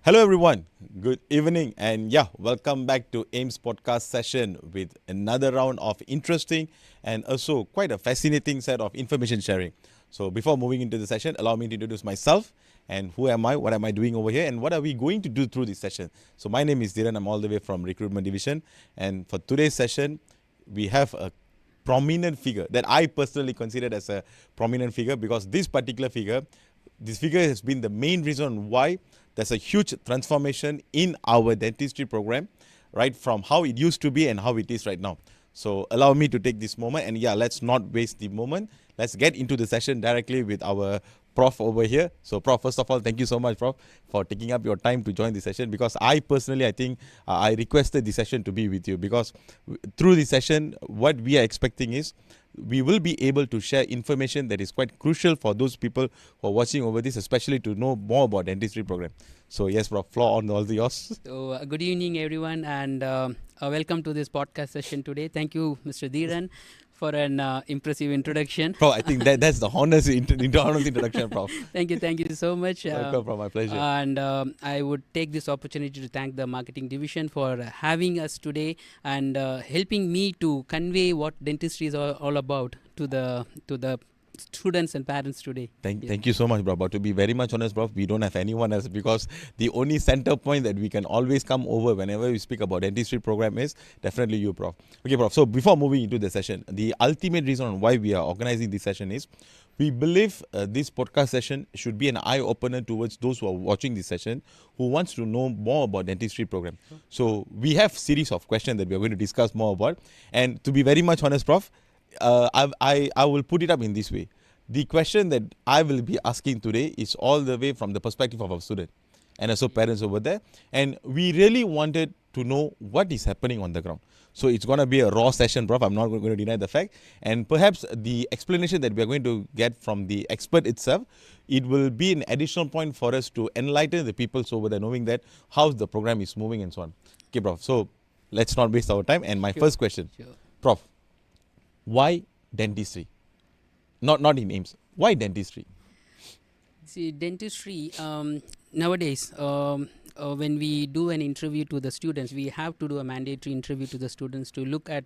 Hello, everyone. Good evening. And welcome back to AIMST podcast session with another round of interesting and also quite a fascinating set of information sharing. So, before moving into the session, allow me to introduce myself and who am I, what am I doing over here, and what are we going to do through this session. So, my name is Dhiran. I'm all the way from Recruitment Division. And for today's session, we have a prominent figure that I personally consider as a prominent figure because this figure has been the main reason why there's a huge transformation in our dentistry program, right, from how it used to be and how it is right now. So allow me to take this moment and let's not waste the moment. Let's get into the session directly with our Prof over here. So Prof, first of all, thank you so much, Prof, for taking up your time to join the session because I think I requested the session to be with you because through the session, what we are expecting is we will be able to share information that is quite crucial for those people who are watching over this, especially to know more about dentistry program. So yes, Prof, floor on all the yours. So good evening, everyone, and welcome to this podcast session today. Thank you, Mr. Dhiran, for an impressive introduction. Prof, I think that's the honest introduction, Prof. Thank you so much. Welcome, Prof, my pleasure. And I would take this opportunity to thank the marketing division for having us today and helping me to convey what dentistry is all about to the students and parents today. Thank you so much, bro. But to be very much honest, bro, we don't have anyone else because the only center point that we can always come over whenever we speak about dentistry program is definitely you, Prof. Okay, Prof. So before moving into the session, the ultimate reason why we are organizing this session is we believe this podcast session should be an eye-opener towards those who are watching this session who wants to know more about dentistry program. So we have series of questions that we are going to discuss more about. And to be very much honest, Prof, I will put it up in this way. The question that I will be asking today is all the way from the perspective of our student and also parents over there. And we really wanted to know what is happening on the ground. So it's going to be a raw session, Prof. I'm not going to deny the fact. And perhaps the explanation that we are going to get from the expert itself, it will be an additional point for us to enlighten the people over there, knowing that how the program is moving and so on. Okay, Prof. So let's not waste our time. And my first question, Prof, why dentistry? Not in AIMST. Why dentistry? See, dentistry nowadays, when we do an interview to the students, we have to do a mandatory interview to the students to look at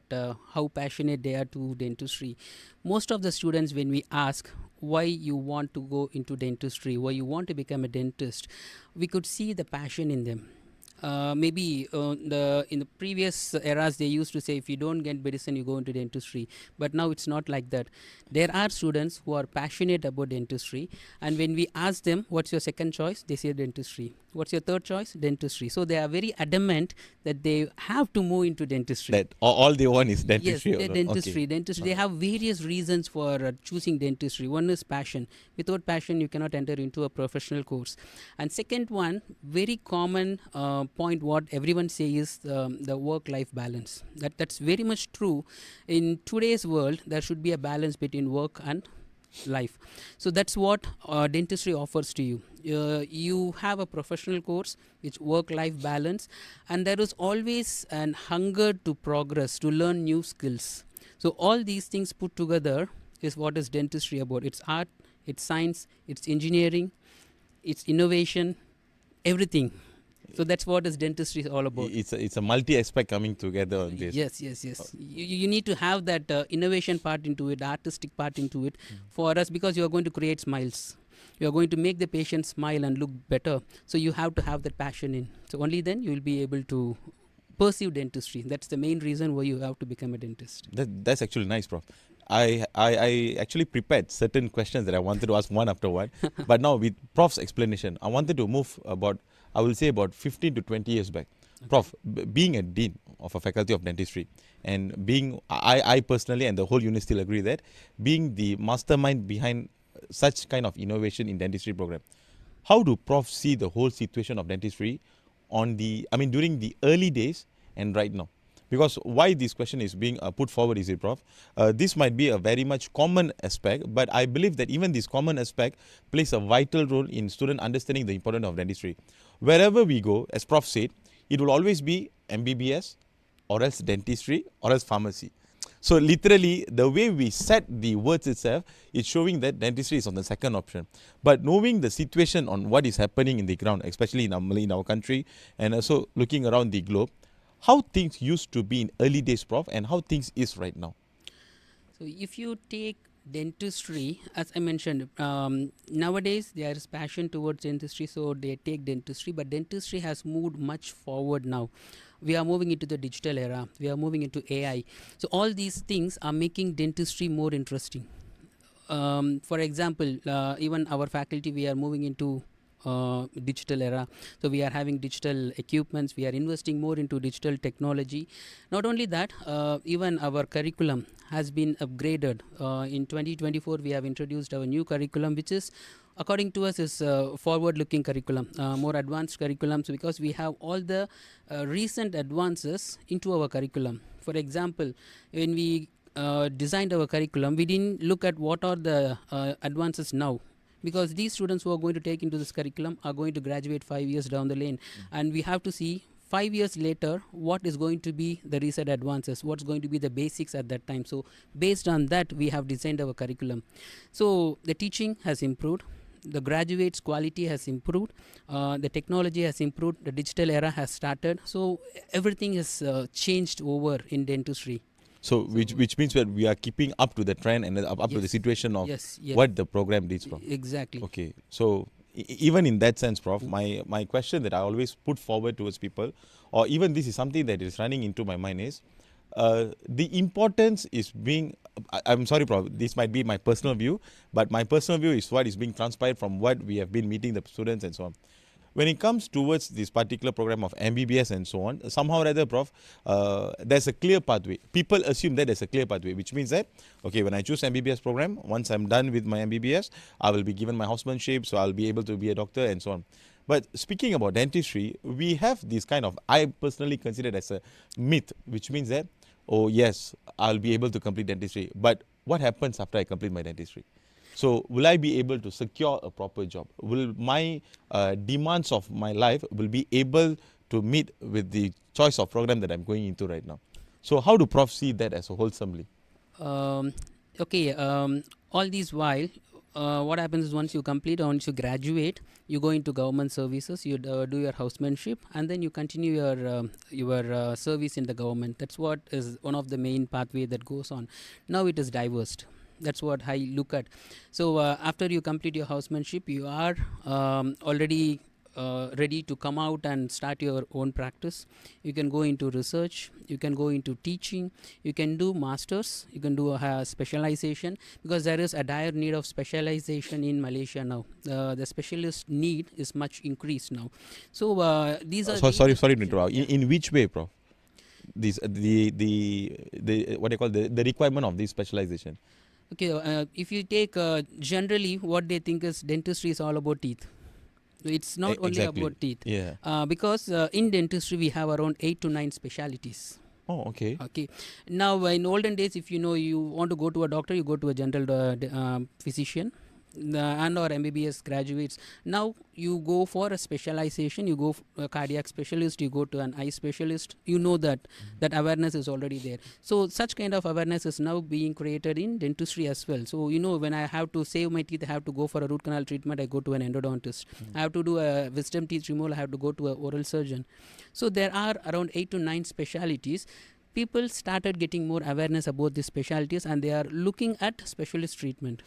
how passionate they are to dentistry. Most of the students, when we ask why you want to go into dentistry, why you want to become a dentist, we could see the passion in them. Maybe in the previous eras they used to say if you don't get medicine you go into dentistry, but now it's not like that. There are students who are passionate about dentistry, and when we ask them what's your second choice, they say dentistry. What's your third choice? Dentistry. So they are very adamant that they have to move into dentistry. That all they want is dentistry. Yes, dentistry. Okay. Dentistry. They have various reasons for choosing dentistry. One is passion. Without passion, you cannot enter into a professional course. And second one, very common point what everyone says is the work-life balance. That's very much true. In today's world, there should be a balance between work and life. So that's what dentistry offers to you. You have a professional course which work-life balance, and there is always an hunger to progress, to learn new skills. So all these things put together is what is dentistry about. It's art, it's science, it's engineering, it's innovation, everything. So that's what is dentistry is all about. It's a multi-aspect coming together on this. Yes. You need to have that innovation part into it, artistic part into it for us, because you are going to create smiles. You are going to make the patient smile and look better. So you have to have that passion in. So only then you will be able to pursue dentistry. That's the main reason why you have to become a dentist. That's actually nice, Prof. I actually prepared certain questions that I wanted to ask one after one. But now with Prof's explanation, I wanted to move about 15 to 20 years back. Okay. Prof, being a dean of a Faculty of Dentistry and being, I personally and the whole unit still agree that being the mastermind behind such kind of innovation in dentistry program, how do Prof see the whole situation of dentistry during the early days and right now? Because why this question is being put forward is it, Prof? This might be a very much common aspect, but I believe that even this common aspect plays a vital role in student understanding the importance of dentistry. Wherever we go, as Prof said, it will always be MBBS or else dentistry or else pharmacy. So literally, the way we set the words itself is showing that dentistry is on the second option. But knowing the situation on what is happening in the ground, especially in our country, and also looking around the globe, how things used to be in early days, Prof, and how things is right now. So if you take dentistry, as I mentioned, nowadays there is passion towards dentistry, so they take dentistry. But dentistry has moved much forward now. We are moving into the digital era. We are moving into AI. So all these things are making dentistry more interesting. For example, even our faculty, we are moving into digital era. So we are having digital equipments. We are investing more into digital technology. Not only that, even our curriculum has been upgraded. In 2024, we have introduced our new curriculum, which is, according to us, is forward-looking curriculum, more advanced curriculums, because we have all the recent advances into our curriculum. For example, when we designed our curriculum, we didn't look at what are the advances now, because these students who are going to take into this curriculum are going to graduate 5 years down the lane, and we have to see 5 years later what is going to be the recent advances, what's going to be the basics at that time. So based on that, we have designed our curriculum. So the teaching has improved, the graduates quality has improved, the technology has improved, the digital era has started. So everything has changed over in dentistry. So which means that we are keeping up to the trend and up to the situation of what the program needs from. Exactly. Okay. So even in that sense, Prof, my question that I always put forward towards people, or even this is something that is running into my mind, is the importance is being, I'm sorry, Prof, this might be my personal view, but my personal view is what is being transpired from what we have been meeting the students and so on. When it comes towards this particular program of MBBS and so on, somehow or other, Prof, there's a clear pathway. People assume that there's a clear pathway, which means that, okay, when I choose MBBS program, once I'm done with my MBBS, I will be given my housemanship, so I'll be able to be a doctor and so on. But speaking about dentistry, we have this kind of, I personally consider it as a myth, which means that, oh yes, I'll be able to complete dentistry. But what happens after I complete my dentistry? So will I be able to secure a proper job? Will my demands of my life will be able to meet with the choice of program that I'm going into right now? So how do Prof see that as a wholesomely? Okay, all these while, what happens is once you complete, once you graduate, you go into government services, you do your housemanship, and then you continue your service in the government. That's what is one of the main pathway that goes on. Now it is diverse. That's what I look at. So after you complete your housemanship, you are already ready to come out and start your own practice. You can go into research, you can go into teaching, you can do masters, you can do a specialization, because there is a dire need of specialization in Malaysia now. The specialist need is much increased now. So these are sorry to interrupt. In which way, Prof? This the what they call the requirement of this specialization. Okay, if you take generally what they think is dentistry is all about teeth. It's not only about teeth. Yeah. Because in dentistry we have around 8 to 9 specialities. Oh, okay. Okay. Now in olden days, if you know you want to go to a doctor, you go to a general physician. And or MBBS graduates. Now you go for a specialization, you go for a cardiac specialist, you go to an eye specialist. You know that that awareness is already there. So such kind of awareness is now being created in dentistry as well. So you know, when I have to save my teeth, I have to go for a root canal treatment, I go to an endodontist. I have to do a wisdom teeth removal, I have to go to an oral surgeon. So there are around 8 to 9 specialities. People started getting more awareness about these specialties, and they are looking at specialist treatment.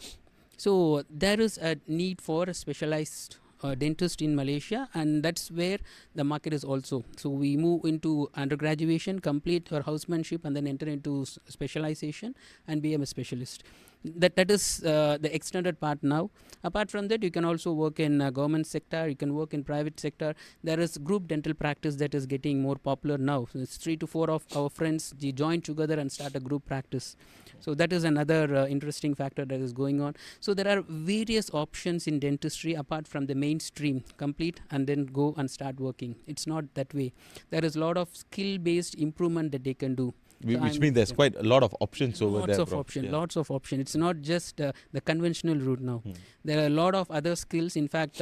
So there is a need for a specialized dentist in Malaysia, and that's where the market is also. So we move into undergraduation, complete your housemanship, and then enter into specialization and become a specialist. That is the extended part now. Apart from that, you can also work in government sector, you can work in private sector. There is group dental practice that is getting more popular now. So it's 3 to 4 of our friends, they join together and start a group practice. So that is another interesting factor that is going on. So there are various options in dentistry apart from the mainstream, complete and then go and start working. It's not that way. There is a lot of skill-based improvement that they can do. Which means there's quite a lot of options over there. Lots of options. It's not just the conventional route now. There are a lot of other skills. In fact,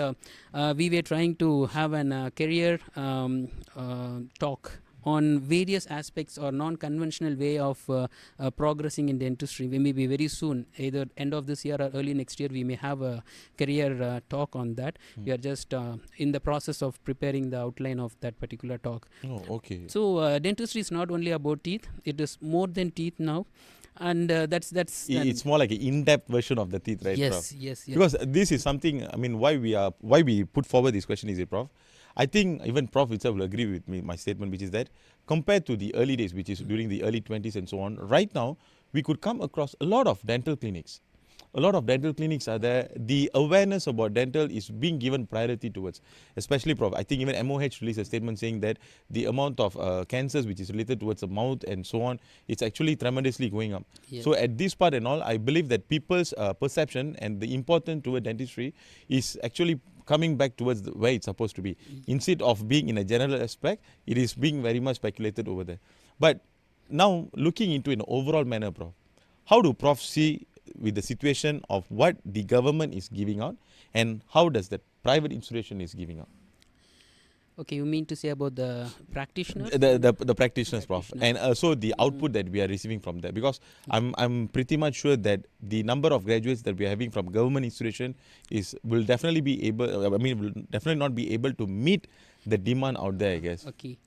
we were trying to have a career talk on various aspects or non-conventional way of progressing in dentistry. We may be very soon, either end of this year or early next year, we may have a career talk on that. We are just in the process of preparing the outline of that particular talk. Oh, okay. So dentistry is not only about teeth, it is more than teeth now. And It's more like an in-depth version of the teeth, right, yes, Prof? yes. Because this is something, I mean, why we put forward this question is it, Prof? I think even Prof itself will agree with me, my statement, which is that compared to the early days, which is during the early 20s and so on, right now, we could come across a lot of dental clinics. A lot of dental clinics are there. The awareness about dental is being given priority towards, especially, Prof. I think even MOH released a statement saying that the amount of cancers which is related towards the mouth and so on, it's actually tremendously going up. Yes. So at this part and all, I believe that people's perception and the importance toward dentistry is actually coming back towards where it's supposed to be. Instead of being in a general aspect, it is being very much speculated over there. But now looking into an overall manner, Prof, how do Prof see with the situation of what the government is giving out and how does the private institution is giving out? Okay, you mean to say about the practitioners? The practitioners, Prof, and also the output that we are receiving from that, because I'm pretty much sure that the number of graduates that we are having from government institution will definitely be able. I mean, will definitely not be able to meet the demand out there, I guess. Okay.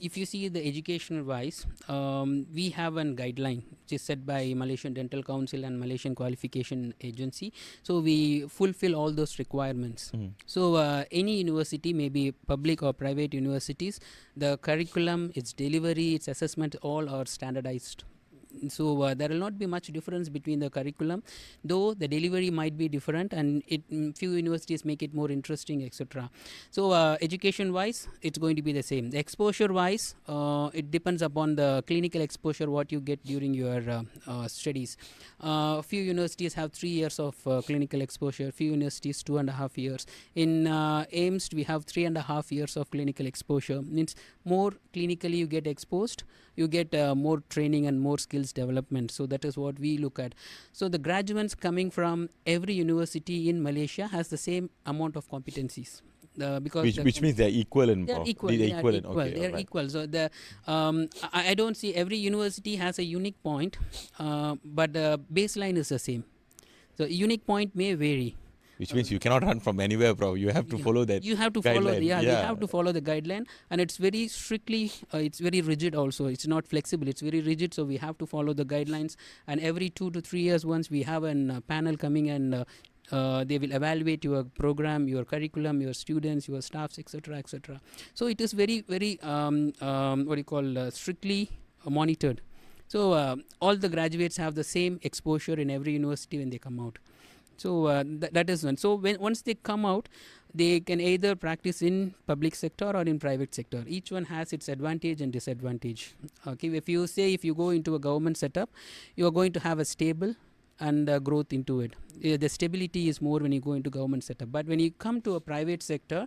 If you see the educational wise, we have a guideline which is set by Malaysian Dental Council and Malaysian Qualification Agency. So we fulfill all those requirements. So any university, maybe public or private universities, the curriculum, its delivery, its assessment, all are standardized. So there will not be much difference between the curriculum, though the delivery might be different, and few universities make it more interesting, etc. So education wise, it's going to be the same. The exposure wise, it depends upon the clinical exposure what you get during your studies. Few universities have 3 years of clinical exposure, few universities 2.5 years. In AIMST we have 3.5 years of clinical exposure. Means more clinically you get exposed, you get more training and more skills development. So that is what we look at. So the graduates coming from every university in Malaysia has the same amount of competencies. Because which means they're equivalent. They're equal. They're equivalent. Okay, they're right. equal. So I don't see every university has a unique point, but the baseline is the same. So unique point may vary. Which means you cannot run from anywhere, bro. You have to follow that. You have to guideline. follow. You have to follow the guideline, and it's very strictly. It's very rigid. Also, it's not flexible. It's very rigid. So we have to follow the guidelines. And every 2 to 3 years, once we have a panel coming and they will evaluate your program, your curriculum, your students, your staffs, etc., etc. So it is very, very strictly monitored. So all the graduates have the same exposure in every university when they come out. So that is one. So once they come out, they can either practice in public sector or in private sector. Each one has its advantage and disadvantage. Okay, if you go into a government setup, you are going to have a stable and growth into it. The stability is more when you go into government setup. But when you come to a private sector,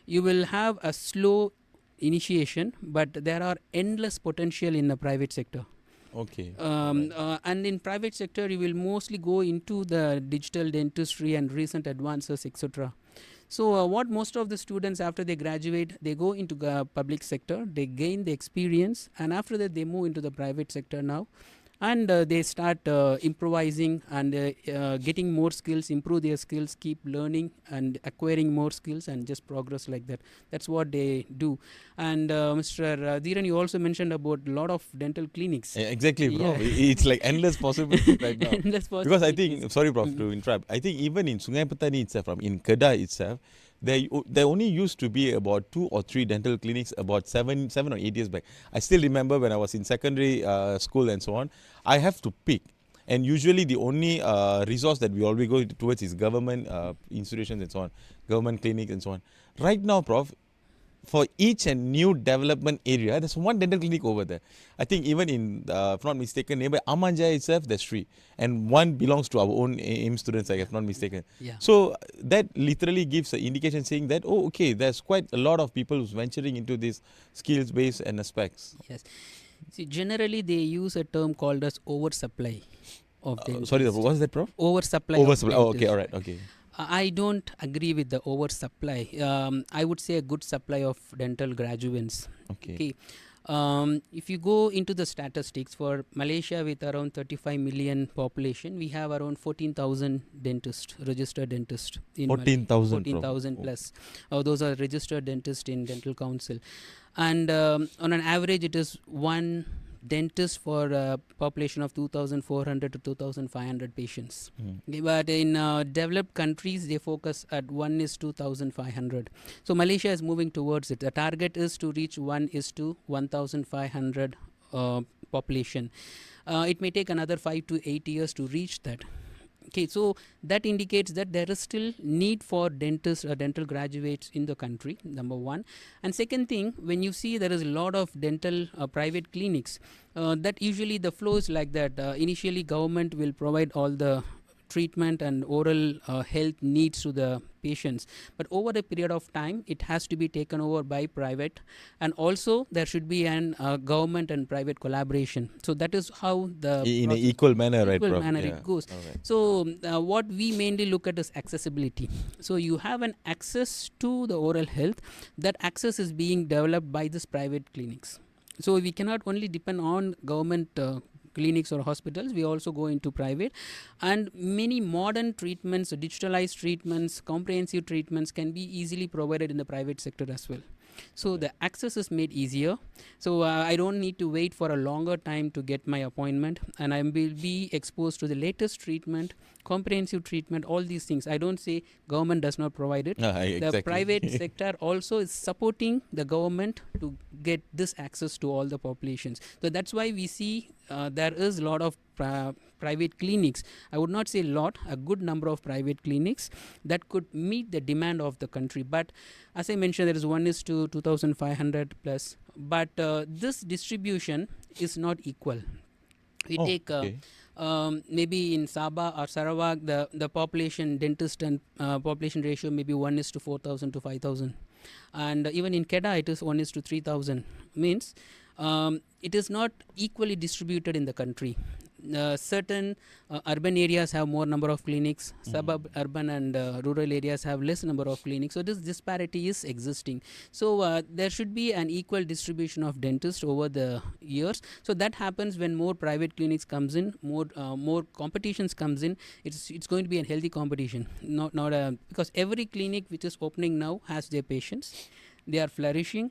you will have a slow initiation, but there are endless potential in the private sector. Okay. And in private sector, you will mostly go into the digital dentistry and recent advances, etc. So what most of the students after they graduate, they go into the public sector, they gain the experience, and after that they move into the private sector now. And they start improvising and getting more skills, improve their skills, keep learning and acquiring more skills, and just progress like that. That's what they do. And Mr. Dhiran, you also mentioned about a lot of dental clinics. Exactly, bro. It's like endless possibilities right now. Endless possibilities. Because I think, sorry, Prof, to interrupt. I think even in Sungai Petani itself, in Kedah itself, there only used to be about 2 or 3 dental clinics about 7 or 8 years back. I still remember when I was in secondary school and so on, I have to pick. And usually the only resource that we always go towards is government institutions and so on, government clinics and so on. Right now, Prof, for each and new development area, there's one dental clinic over there. I think even in, if not mistaken, nearby Amanja itself, there's 3. And one belongs to our own AIMST students, if not mistaken. Yeah. So that literally gives an indication saying that, oh, okay, there's quite a lot of people who's venturing into these skills-based and aspects. Yes. See, generally they use a term called as oversupply of dentists. Sorry, what's that, Prof? Oversupply. Oversupply. Oh, okay, all right, okay. I don't agree with the oversupply. I would say a good supply of dental graduates. Okay. If you go into the statistics for Malaysia with around 35 million population, we have around 14,000 dentists, registered dentists in 14,000. 14,000 plus. Those are registered dentists in Dental Council. And on an average, it is one dentist for a population of 2,400 to 2,500 patients. But in developed countries, they focus at 1 is to 2,500. So Malaysia is moving towards it. The target is to reach 1 is to 1,500 population. It may take another 5 to 8 years to reach that. Okay, so that indicates that there is still need for dentists or dental graduates in the country, number one. And second thing, when you see there is a lot of dental private clinics, that usually the flow is like that. Initially, government will provide all the treatment and oral health needs to the patients, but over a period of time it has to be taken over by private, and also there should be an government and private collaboration. So that is how the In an equal manner, right, equal Prof? manner Yeah. it goes. Alright. So what we mainly look at is accessibility. So you have an access to the oral health. That access is being developed by these private clinics. So we cannot only depend on government clinics or hospitals, we also go into private, and many modern treatments, digitalized treatments, comprehensive treatments can be easily provided in the private sector as well. So the access is made easier. So I don't need to wait for a longer time to get my appointment, and I will be exposed to the latest treatment, comprehensive treatment, all these things. I don't say government does not provide it. Exactly. The private sector also is supporting the government to get this access to all the populations. So that's why we see there is a lot of private clinics. I would not say a good number of private clinics that could meet the demand of the country. But as I mentioned, there is 1 is to 2,500 plus. But this distribution is not equal. We take maybe in Sabah or Sarawak, the population dentist and population ratio maybe 1 is to 4,000 to 5,000. And even in Kedah, it is 1 is to 3,000. Means it is not equally distributed in the country. Certain urban areas have more number of clinics, suburban and rural areas have less number of clinics. So this disparity is existing. So there should be an equal distribution of dentists over the years. So that happens when more private clinics comes in, more competitions comes in. It's going to be a healthy competition, not because every clinic which is opening now has their patients. They are flourishing.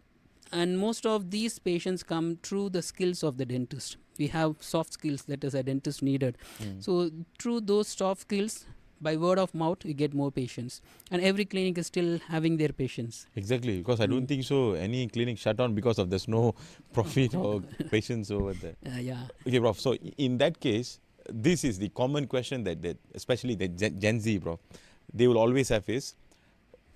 And most of these patients come through the skills of the dentist. We have soft skills that is a dentist needed. So through those soft skills, by word of mouth, we get more patients. And every clinic is still having their patients. Exactly, because I don't think so any clinic shut down because of there's no profit or patients over there. Yeah. Okay, Prof. So in that case, this is the common question that especially the Gen Z, Prof, they will always have is,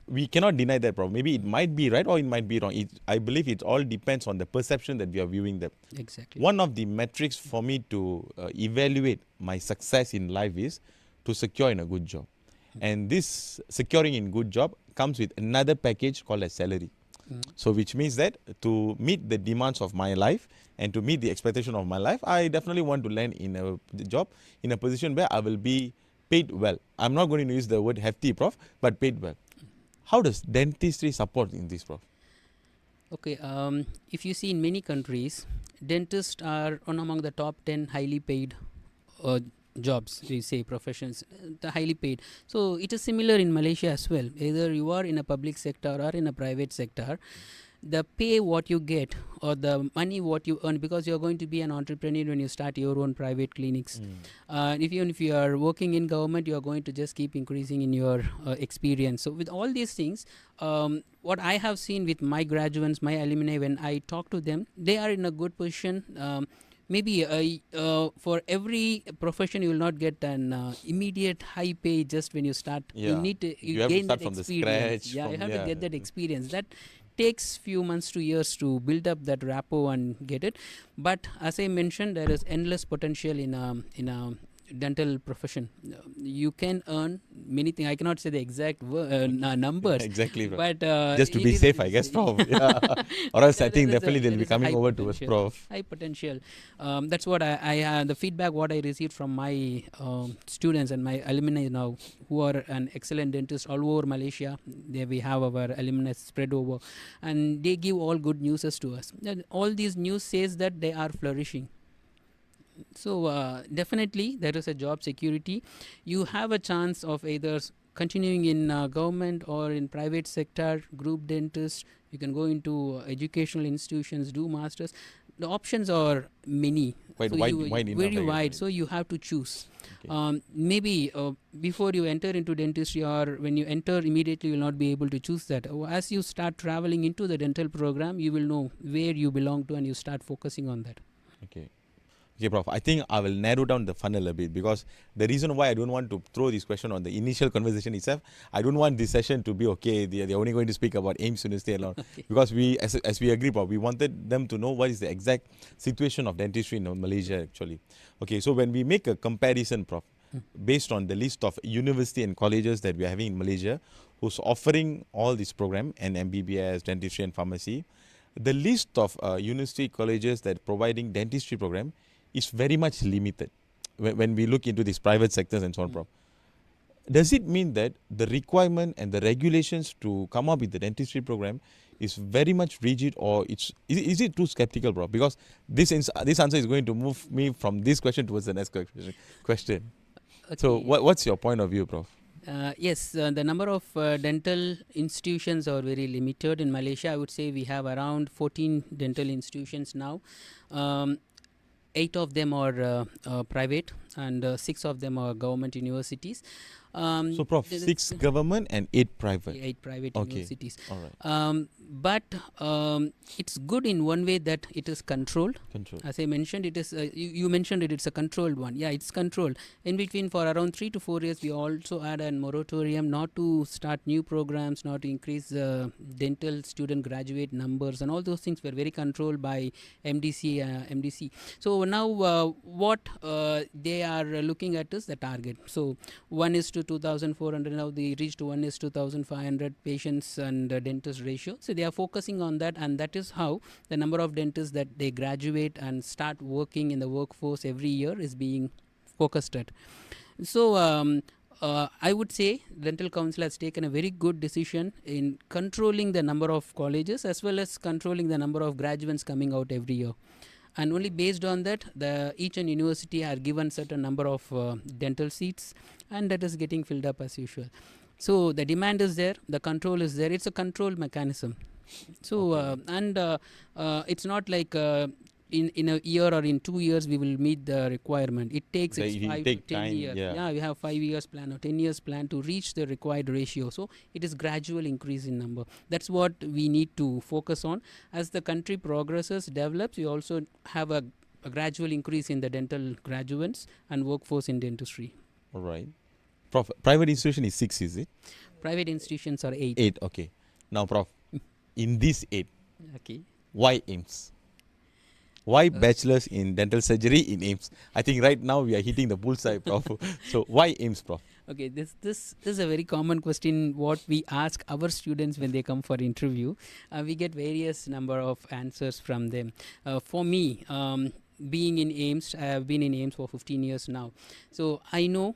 we cannot deny that, Prof. Maybe it might be right or it might be wrong. I believe it all depends on the perception that we are viewing them. Exactly. One of the metrics for me to evaluate my success in life is to secure in a good job. And this securing in good job comes with another package called as salary. So which means that to meet the demands of my life and to meet the expectation of my life, I definitely want to land in a job, in a position where I will be paid well. I'm not going to use the word hefty, Prof, but paid well. How does dentistry support in this, Prof? Okay, if you see in many countries, dentists are one among the top 10 highly paid jobs, we say professions, the highly paid. So it is similar in Malaysia as well. Either you are in a public sector or in a private sector, the pay what you get or the money what you earn, because you are going to be an entrepreneur when you start your own private clinics. Even if you are working in government, you are going to just keep increasing in your experience. So with all these things, what I have seen with my graduates, my alumni, when I talk to them, they are in a good position. Maybe for every profession you will not get an immediate high pay just when you start. You need to have to gain start that from experience. the scratch. You have to get that experience. That takes few months to years to build up that rapport and get it. But as I mentioned, there is endless potential in a dental profession. You can earn many things. I cannot say the exact numbers. Exactly, Prof. But Just to it be is- safe, I guess, Prof. Yeah. Or else I think there is definitely they'll there be is a coming high over to us, potential. Prof. High potential. That's what I the feedback what I received from my students and my alumni now, who are an excellent dentist all over Malaysia. There we have our alumni spread over, and they give all good news to us. And all these news says that they are flourishing. So definitely there is a job security. You have a chance of either continuing in government or in private sector, group dentist. You can go into educational institutions, do masters. The options are many. Quite So wide, you, wide enough, very I guess, wide. right? So you have to choose. Okay. Maybe before you enter into dentistry, or when you enter immediately, you will not be able to choose that. As you start traveling into the dental program, you will know where you belong to, and you start focusing on that. Okay. Okay, Prof. I think I will narrow down the funnel a bit, because the reason why I don't want to throw this question on the initial conversation itself, I don't want this session to be okay. They're only going to speak about AIMST University alone, because we, as we agree, Prof, we wanted them to know what is the exact situation of dentistry in Malaysia actually. Okay, so when we make a comparison, Prof, based on the list of university and colleges that we are having in Malaysia, who's offering all this program and MBBS, dentistry and pharmacy, the list of university colleges that providing dentistry program is very much limited when we look into these private sectors and so on, Prof. Does it mean that the requirement and the regulations to come up with the dentistry program is very much rigid, or is it too skeptical, Prof? Because this answer is going to move me from this question towards the next question. Okay. So what's your point of view, Prof? Yes, the number of dental institutions are very limited in Malaysia. I would say we have around 14 dental institutions now. 8 of them are private, and 6 of them are government universities. So, Prof, 6 government and 8 private. 8 private Okay. universities. All right. But it's good in one way that it is controlled. Control. As I mentioned, it is you mentioned it's a controlled one. Yeah, it's controlled. In between, for around 3 to 4 years, we also had a moratorium not to start new programs, not to increase dental student graduate numbers, and all those things were very controlled by MDC. So now what they are looking at is the target. So 1 is to 2,400. Now they reached 1 is to 2,500 patients and dentist ratio. So they are focusing on that, and that is how the number of dentists that they graduate and start working in the workforce every year is being focused at. So I would say Dental Council has taken a very good decision in controlling the number of colleges as well as controlling the number of graduates coming out every year. And only based on that, each and university are given certain number of dental seats, and that is getting filled up as usual. So the demand is there, the control is there. It's a control mechanism. So it's not like in a year or in 2 years we will meet the requirement. It takes So it 5 to take 10 time, years. yeah. We have 5 years plan or 10 years plan to reach the required ratio. So it is gradual increase in number. That's what we need to focus on. As the country progresses, develops, we also have a gradual increase in the dental graduates and workforce in dentistry. All right. Prof, private institution is 6, is it? Private institutions are 8. 8, okay. Now, Prof, in these 8, Okay. why AIMST? Why bachelors in dental surgery in AIMST? I think right now we are hitting the bullseye, Prof. So why AIMST, Prof? Okay, this is a very common question what we ask our students when they come for interview. We get various number of answers from them. For me, being in AIMST, I have been in AIMST for 15 years now. So I know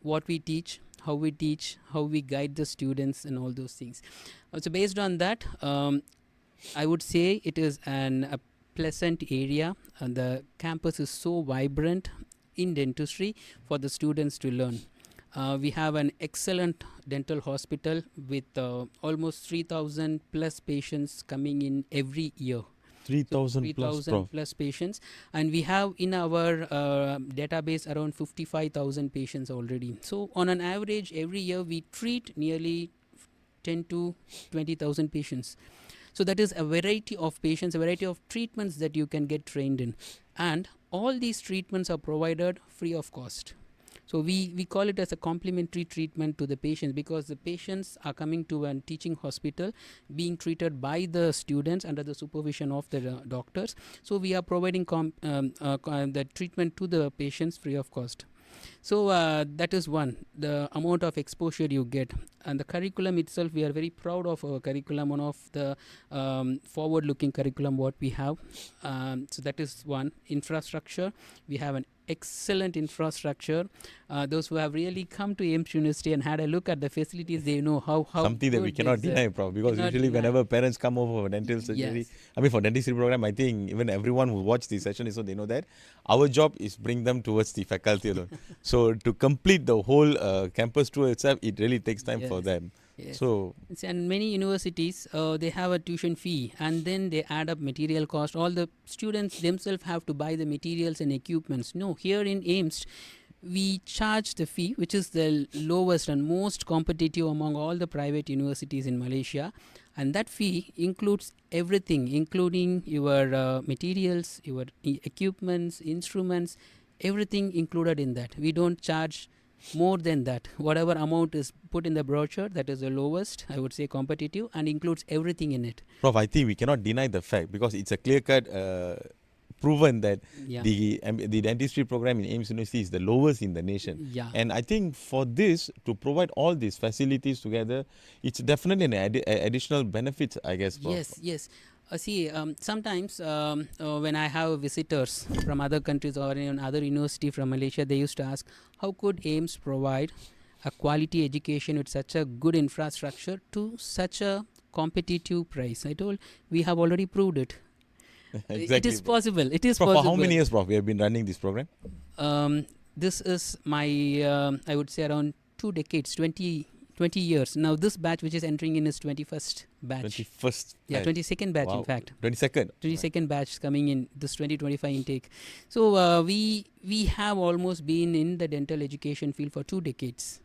what we teach, how we guide the students and all those things. So based on that, I would say it is a pleasant area, and the campus is so vibrant in dentistry for the students to learn. We have an excellent dental hospital with almost 3,000 plus patients coming in every year. 3,000 plus, Prof. plus patients, and we have in our database around 55,000 patients already. So on an average, every year we treat nearly 10 to 20,000 patients. So that is a variety of patients, a variety of treatments that you can get trained in, and all these treatments are provided free of cost. So we call it as a complementary treatment to the patients, because the patients are coming to a teaching hospital being treated by the students under the supervision of the doctors. So we are providing the treatment to the patients free of cost. So that is one, the amount of exposure you get. And the curriculum itself, we are very proud of our curriculum, one of the forward-looking curriculum what we have. So that is one. Infrastructure, we have an excellent infrastructure. Those who have really come to AIMST University and had a look at the facilities, they know how something that we good cannot is it. deny, Prof. Because Cannot usually deny. whenever parents come over for dental surgery, Yes. I mean for dentistry program, I think even everyone who watch this session is so they know that our job is bring them towards the faculty alone. So to complete the whole campus tour itself, it really takes time for Yes. them. Yes. So And many universities, they have a tuition fee, and then they add up material cost. All the students themselves have to buy the materials and equipments. No, here in AIMST, we charge the fee, which is the lowest and most competitive among all the private universities in Malaysia. And that fee includes everything, including your materials, your equipments, instruments, everything included in that. We don't charge more than that. Whatever amount is put in the brochure, that is the lowest, I would say competitive, and includes everything in it. Prof, I think we cannot deny the fact because it's a clear-cut proven that Yeah. the dentistry program in AIMST University is the lowest in the nation. Yeah. And I think for this, to provide all these facilities together, it's definitely an additional benefits, I guess, Prof. Yes, yes. See, sometimes when I have visitors from other countries or in other university from Malaysia, they used to ask, how could AIMST provide a quality education with such a good infrastructure to such a competitive price? I told, we have already proved it. Exactly. It is possible. It is Prof, possible. for how many years, Prof, we have been running this program? This is my, I would say around 2 decades, 20 years. Now this batch which is entering in is 21st batch. 21st. Yeah, 22nd batch Wow. in fact. 22nd. 22nd batch coming in this 2025 intake. So we have almost been in the dental education field for 2 decades.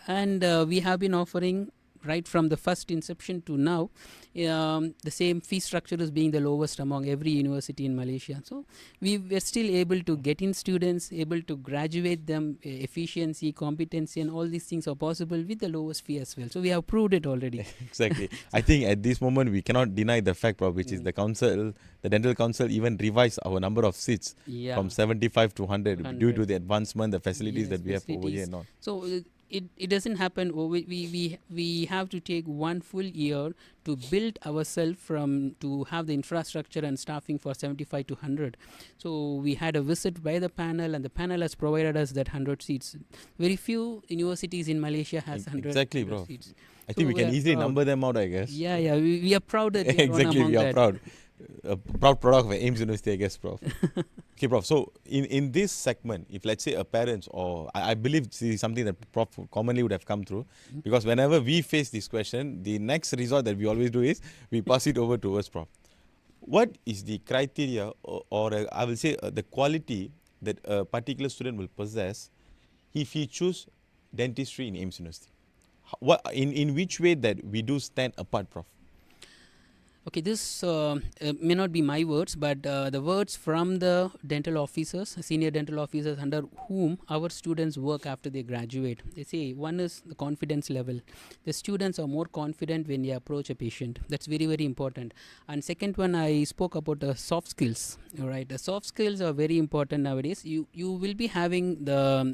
And we have been offering right from the first inception to now, the same fee structure is being the lowest among every university in Malaysia. So we were still able to get in students, able to graduate them, efficiency, competency, and all these things are possible with the lowest fee as well. So we have proved it already. Exactly. I think at this moment we cannot deny the fact, Prof, which is the council, the dental council even revised our number of seats Yeah. from 75 to 100 due to the advancement, the facilities Yes, that we have over here facilities. and all. So it doesn't happen. We have to take 1 full year to build ourselves from to have the infrastructure and staffing for 75 to 100. So we had a visit by the panel, and the panel has provided us that 100 seats. Very few universities in Malaysia has 100, Exactly, 100 bro. seats. I think So we can are easily proud. number them out, I guess. Yeah, we are proud that we are one Exactly, among we are that. proud. A proud product of AIMST University, I guess, Prof. Okay, Prof. So in this segment, if let's say a parent or I believe this is something that Prof commonly would have come through, because whenever we face this question, the next resort that we always do is we pass it over to us, Prof. What is the criteria or I will say the quality that a particular student will possess if he choose dentistry in AIMST University? What in which way that we do stand apart, Prof? Okay, this may not be my words, but the words from the dental officers, senior dental officers under whom our students work after they graduate. They say one is the confidence level. The students are more confident when they approach a patient. That's very, very important. And second one, I spoke about the soft skills. All right, the soft skills are very important nowadays. You will be having the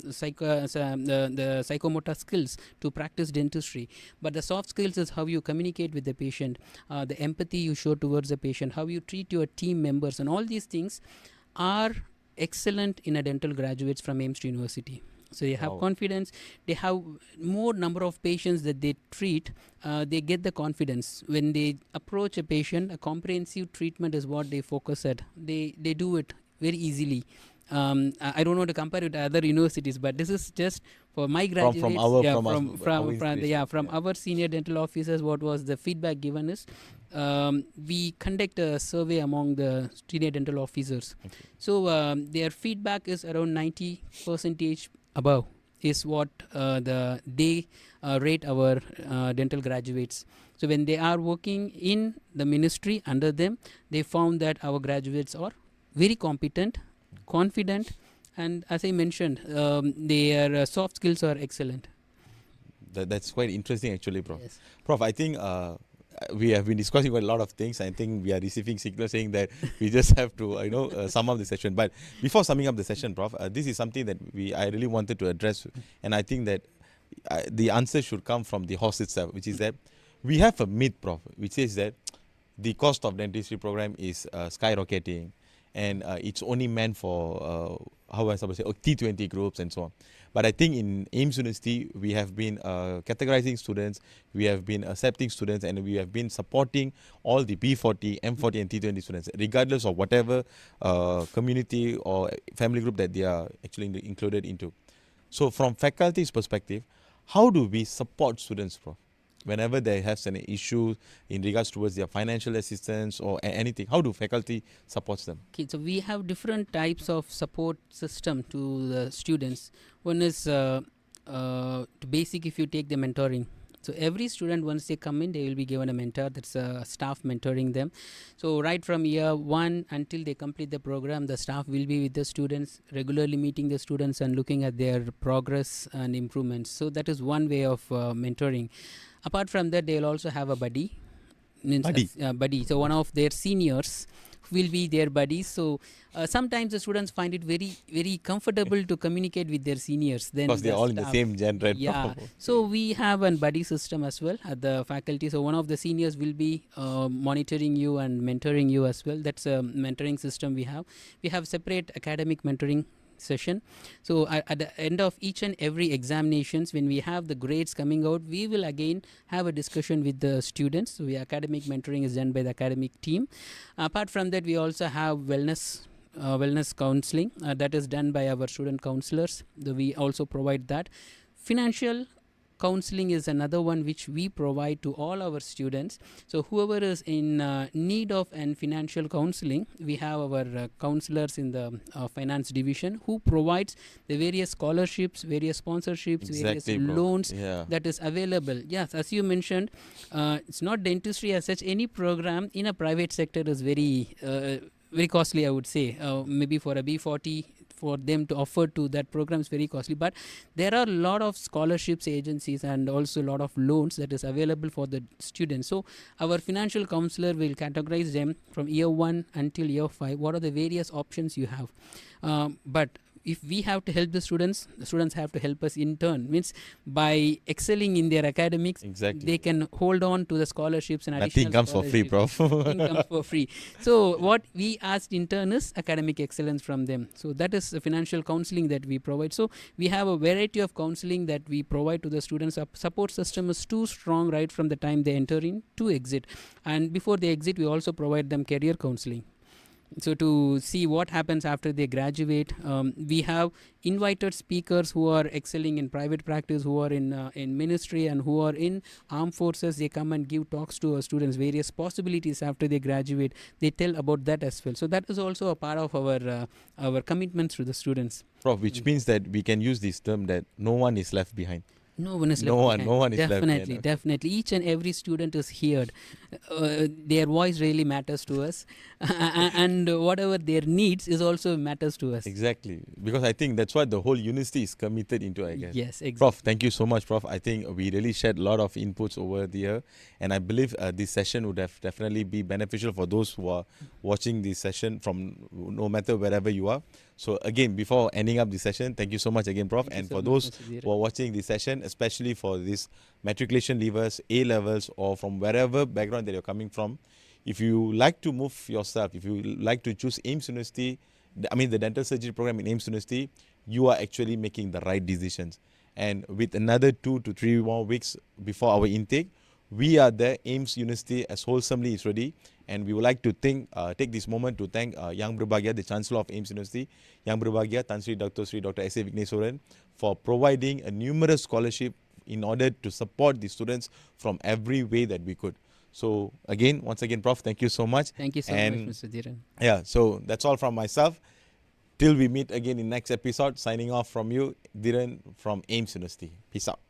psychomotor skills to practice dentistry, but the soft skills is how you communicate with the patient, the empathy you show towards the patient, how you treat your team members, and all these things are excellent in a dental graduates from AIMST University. So they have Wow. confidence, they have more number of patients that they treat, they get the confidence. When they approach a patient, a comprehensive treatment is what they focus at. They do it very easily. I don't want to compare it to other universities, but this is just for my graduates. From our senior dental officers, what was the feedback given is, we conduct a survey among the senior dental officers. Okay. So their feedback is around 90% above is what they rate our dental graduates. So when they are working in the ministry under them, they found that our graduates are very competent, confident, and as I mentioned, their soft skills are excellent. That's quite interesting, actually, Prof. Yes. Prof, I think we have been discussing about a lot of things. I think we are receiving signals saying that we just have to, sum up the session. But before summing up the session, Prof, this is something that I really wanted to address, and I think that the answer should come from the horse itself, which is that we have a myth, Prof, which says that the cost of dentistry program is skyrocketing, and it's only meant for how am I supposed to say, T20 groups and so on. But I think in AIMST University, we have been categorizing students, we have been accepting students, and we have been supporting all the B40, M40, and T20 students, regardless of whatever community or family group that they are actually included into. So from faculty's perspective, how do we support students, Prof? Whenever they have any issue in regards towards their financial assistance or anything, how do faculty supports them? Okay, so we have different types of support system to the students. One is basic, if you take the mentoring. So every student, once they come in, they will be given a mentor. That's a staff mentoring them. So right from year 1 until they complete the program, the staff will be with the students, regularly meeting the students and looking at their progress and improvements. So that is one way of mentoring. Apart from that, they will also have a buddy. Buddy. So one of their seniors will be their buddies. So sometimes the students find it very, very comfortable to communicate with their seniors. Then because they're all in the same gen, right? Yeah. So we have a buddy system as well at the faculty. So one of the seniors will be monitoring you and mentoring you as well. That's a mentoring system we have. We have separate academic mentoring session. So at the end of each and every examinations, when we have the grades coming out, we will again have a discussion with the students. So the academic mentoring is done by the academic team. Apart from that, we also have wellness counseling that is done by our student counselors. We also provide that. Financial counseling is another one which we provide to all our students. So whoever is in need of an financial counseling, we have our counselors in the finance division who provides the various scholarships, various sponsorships, various loans that is available. Yes, as you mentioned, it's not dentistry as such. Any program in a private sector is very costly, I would say. Maybe for a B40, for them to offer to that program is very costly, but there are a lot of scholarships agencies and also a lot of loans that is available for the students. So our financial counselor will categorize them from year 1 until year 5. What are the various options you have? But if we have to help the students have to help us in turn. Means by excelling in their academics, they can hold on to the scholarships and additional nothing comes for free, Prof. Nothing comes for free. So what we asked in turn is academic excellence from them. So that is the financial counseling that we provide. So we have a variety of counseling that we provide to the students. Our support system is too strong right from the time they enter in to exit. And before they exit, we also provide them career counseling. So to see what happens after they graduate, we have invited speakers who are excelling in private practice, who are in ministry and who are in armed forces. They come and give talks to our students, various possibilities after they graduate. They tell about that as well. So that is also a part of our commitments to the students. Prof, which means that we can use this term that no one is left behind. No one is left behind. No one is left behind. Definitely. Each and every student is heard. Their voice really matters to us. And whatever their needs is also matters to us. Exactly. Because I think that's what the whole university is committed into, I guess. Yes, exactly. Prof, thank you so much, Prof. I think we really shared a lot of inputs over the year. And I believe this session would have definitely be beneficial for those who are watching this session from no matter wherever you are. So again, before ending up the session, thank you so much again, Prof. And for those who are watching this session, especially for these matriculation leavers, A levels, or from wherever background that you're coming from, if you like to move yourself, if you like to choose AIMST University, the dental surgery program in AIMST University, you are actually making the right decisions. And with another 2 to 3 more weeks before our intake, we are there. AIMST University as wholesomely is ready. And we would like to take this moment to thank Yang Berbahagia, the Chancellor of AIMST University, Yang Berbahagia, Tan Sri Dr. S.A. Vignesoran, for providing a numerous scholarship in order to support the students from every way that we could. So once again, Prof, thank you so much. Thank you so much, Mr. Dhiran. Yeah, so that's all from myself. Till we meet again in next episode, signing off from you, Dhiran from AIMST University. Peace out.